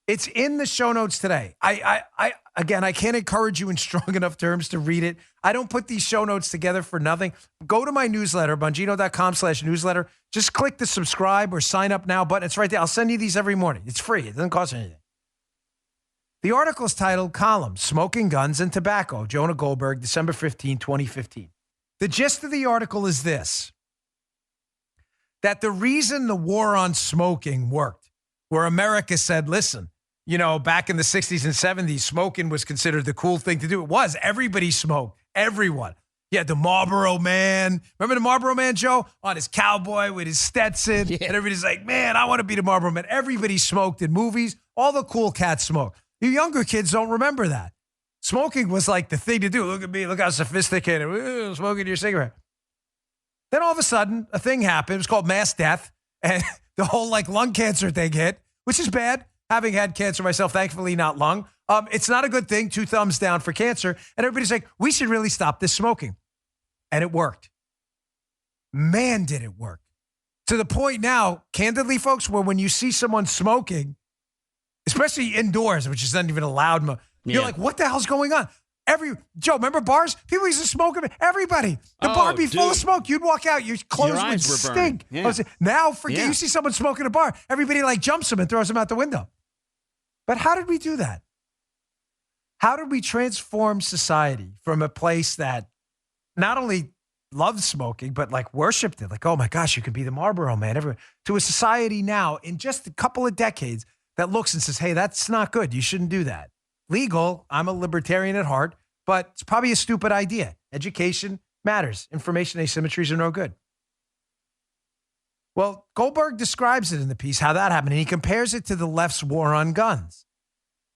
It's in the show notes today. Again, I can't encourage you in strong enough terms to read it. I don't put these show notes together for nothing. Go to my newsletter, bongino.com/newsletter. Just click the subscribe or sign up now button. It's right there. I'll send you these every morning. It's free. It doesn't cost anything. The article is titled Column, Smoking Guns and Tobacco, Jonah Goldberg, December 15, 2015. The gist of the article is this, that the reason the war on smoking worked, where America said, listen, you know, back in the 60s and 70s, smoking was considered the cool thing to do. It was. Everybody smoked. Everyone. You had the Marlboro Man. Remember the Marlboro Man, Joe? On his cowboy with his Stetson. Yeah. And everybody's like, man, I want to be the Marlboro Man. Everybody smoked in movies. All the cool cats smoked. You younger kids don't remember that. Smoking was like the thing to do. Look at me. Look how sophisticated. Ooh, smoking your cigarette. Then all of a sudden, a thing happened. It was called mass death. And the whole like lung cancer thing hit, which is bad. Having had cancer myself, thankfully not lung. It's not a good thing. 2 thumbs down for cancer. And everybody's like, we should really stop this smoking. And it worked. Man, did it work. To the point now, candidly, folks, where when you see someone smoking, especially indoors, which is not even allowed, you're like, what the hell's going on? Joe, remember bars? People used to smoke them. Everybody. The bar would be full of smoke. You'd walk out, your clothes would stink. Yeah. Now, forget you see someone smoking a bar. Everybody like jumps them and throws them out the window. But how did we do that? How did we transform society from a place that not only loved smoking, but like worshiped it? Like, oh my gosh, you can be the Marlboro Man. Everyone, to a society now in just a couple of decades that looks and says, hey, that's not good. You shouldn't do that. Legal, I'm a libertarian at heart, but it's probably a stupid idea. Education matters. Information asymmetries are no good. Well, Goldberg describes it in the piece, how that happened, and he compares it to the left's war on guns.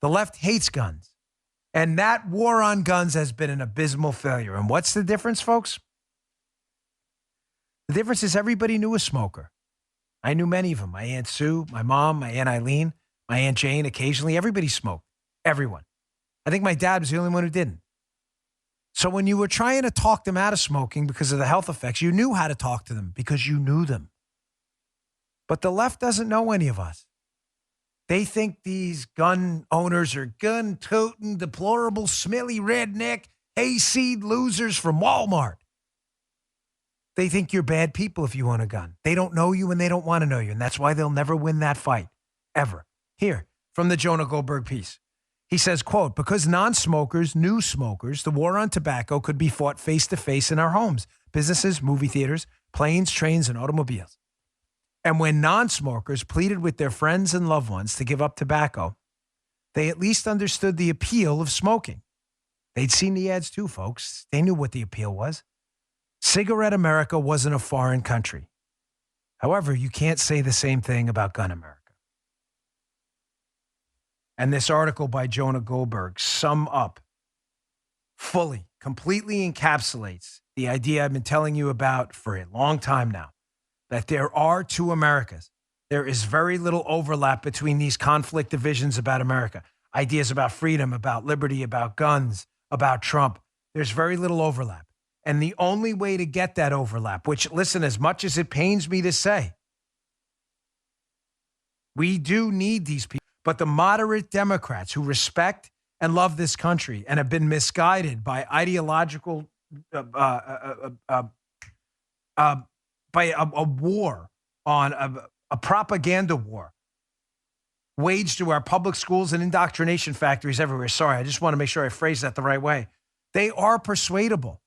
The left hates guns, and that war on guns has been an abysmal failure. And what's the difference, folks? The difference is everybody knew a smoker. I knew many of them. My Aunt Sue, my mom, my Aunt Eileen, my Aunt Jane, occasionally. Everybody smoked. Everyone. I think my dad was the only one who didn't. So when you were trying to talk them out of smoking because of the health effects, you knew how to talk to them because you knew them. But the left doesn't know any of us. They think these gun owners are gun-toting, deplorable, smelly redneck, hayseed losers from Walmart. They think you're bad people if you own a gun. They don't know you and they don't want to know you. And that's why they'll never win that fight, ever. Here, from the Jonah Goldberg piece. He says, quote, because non-smokers knew smokers, the war on tobacco could be fought face-to-face in our homes, businesses, movie theaters, planes, trains, and automobiles. And when non-smokers pleaded with their friends and loved ones to give up tobacco, they at least understood the appeal of smoking. They'd seen the ads too, folks. They knew what the appeal was. Cigarette America wasn't a foreign country. However, you can't say the same thing about gun America. And this article by Jonah Goldberg sum up fully, completely encapsulates the idea I've been telling you about for a long time now, that there are 2 Americas. There is very little overlap between these conflict divisions about America. Ideas about freedom, about liberty, about guns, about Trump. There's very little overlap. And the only way to get that overlap, which, listen, as much as it pains me to say, we do need these people. But the moderate Democrats who respect and love this country and have been misguided by ideological, by a war on a propaganda war waged through our public schools and indoctrination factories everywhere. Sorry, I just want to make sure I phrase that the right way. They are persuadable.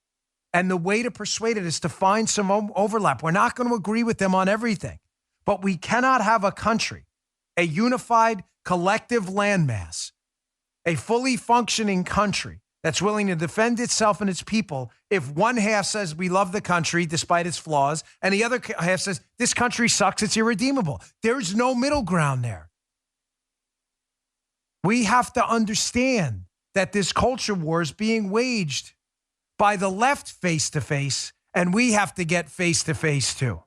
And the way to persuade it is to find some overlap. We're not going to agree with them on everything, but we cannot have a country, a unified collective landmass, a fully functioning country that's willing to defend itself and its people if one half says we love the country despite its flaws and the other half says this country sucks, it's irredeemable. There's no middle ground there. We have to understand that this culture war is being waged by the left face-to-face, and we have to get face-to-face too.